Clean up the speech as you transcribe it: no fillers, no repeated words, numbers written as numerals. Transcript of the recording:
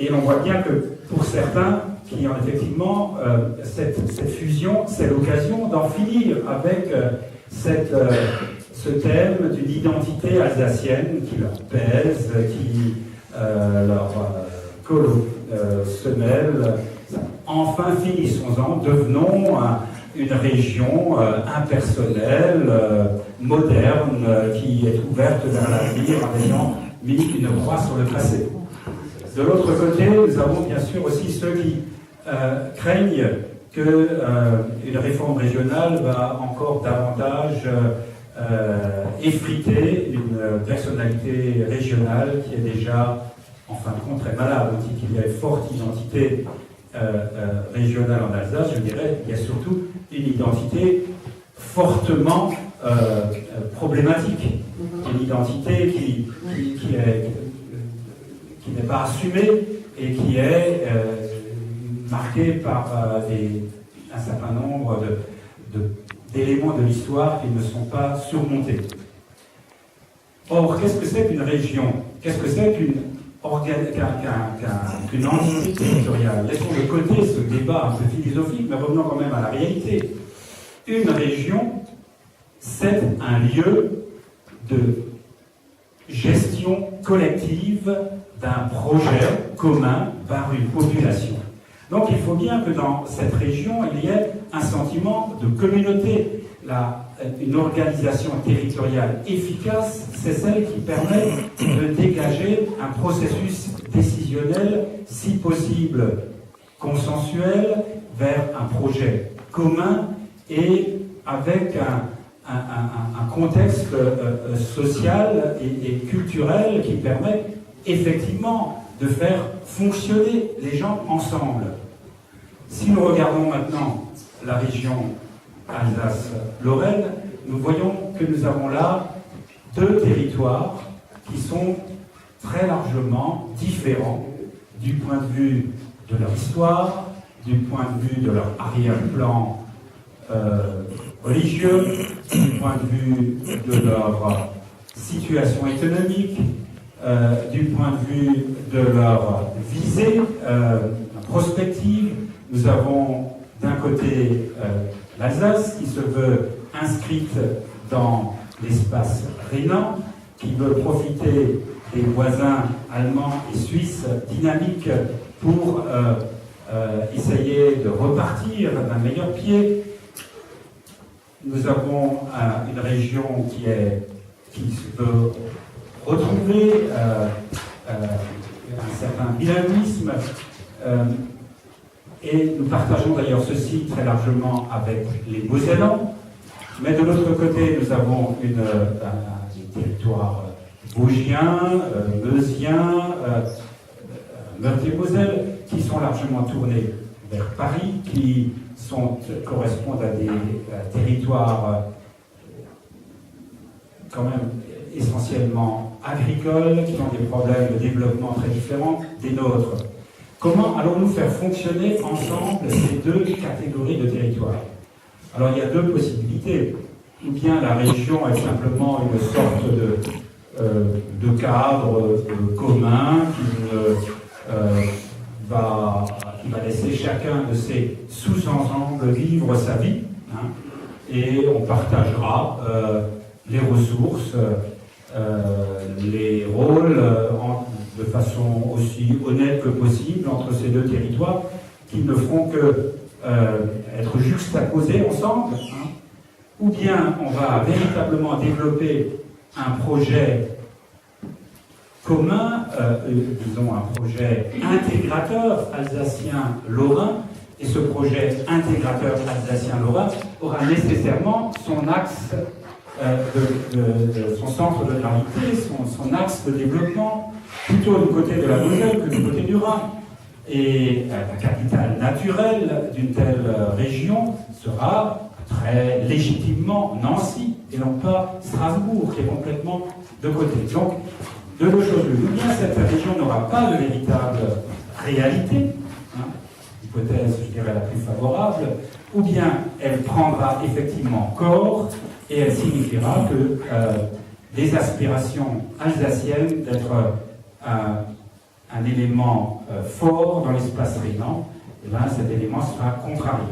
Et on voit bien que pour certains qui ont effectivement cette fusion, c'est l'occasion d'en finir avec ce thème d'une identité alsacienne qui leur pèse, qui leur se mêle. Enfin, finissons-en, devenons une région impersonnelle, moderne, qui est ouverte vers l'avenir en ayant mis une croix sur le passé. De l'autre côté, nous avons bien sûr aussi ceux qui craignent qu'une réforme régionale va encore davantage effriter une personnalité régionale qui est déjà, en fin de compte, très malade. On dit qu'il y a une forte identité régionale en Alsace. Je dirais qu'il y a surtout une identité fortement problématique. Une identité qui n'est pas assumée et qui est marquée par un certain nombre d'éléments de l'histoire qui ne sont pas surmontés. Or, qu'est-ce que c'est qu'une région? Qu'est-ce que c'est qu'une entité territoriale? Laissons de côté ce débat un peu philosophique, mais revenons quand même à la réalité. Une région, c'est un lieu de gestion collective d'un projet commun par une population. Donc il faut bien que dans cette région, il y ait un sentiment de communauté. Une organisation territoriale efficace, c'est celle qui permet de dégager un processus décisionnel, si possible consensuel, vers un projet commun et avec un contexte social et culturel qui permet effectivement de faire fonctionner les gens ensemble. Si nous regardons maintenant la région Alsace-Lorraine, nous voyons que nous avons là deux territoires qui sont très largement différents du point de vue de leur histoire, du point de vue de leur arrière-plan religieux, du point de vue de leur situation économique, du point de vue de leur visée prospective. Nous avons d'un côté l'Alsace qui se veut inscrite dans l'espace rhénan, qui veut profiter des voisins allemands et suisses dynamiques pour essayer de repartir d'un meilleur pied. Nous avons une région qui se veut retrouver un certain bilinguisme. Et nous partageons d'ailleurs ceci très largement avec les Mosellans. Mais de l'autre côté, nous avons un territoire vosgien, meusien, Meurthe-et-Moselle, qui sont largement tournés vers Paris, qui correspondent à des territoires quand même essentiellement agricoles, qui ont des problèmes de développement très différents des nôtres. Comment allons-nous faire fonctionner ensemble ces deux catégories de territoires? Alors il y a deux possibilités. Ou bien la région est simplement une sorte de cadre commun qui va laisser chacun de ces sous-ensembles vivre sa vie, hein, et on partagera les ressources, les rôles de façon aussi honnête que possible entre ces deux territoires qui ne feront que être juxtaposés ensemble, hein. Ou bien on va véritablement développer un projet commun, disons un projet intégrateur alsacien-lorrain, et ce projet intégrateur alsacien-lorrain aura nécessairement son axe, son centre de gravité, son axe de développement, plutôt du côté de la Moselle que du côté du Rhin. Et la capitale naturelle d'une telle région sera très légitimement Nancy, et non pas Strasbourg, qui est complètement de côté. Donc, de deux choses l'une. Ou bien cette région n'aura pas de véritable réalité, hein, hypothèse, je dirais, la plus favorable, ou bien elle prendra effectivement corps, et elle signifiera que les aspirations alsaciennes d'être un un élément fort dans l'espace régnant, et ben, cet élément sera contrarié.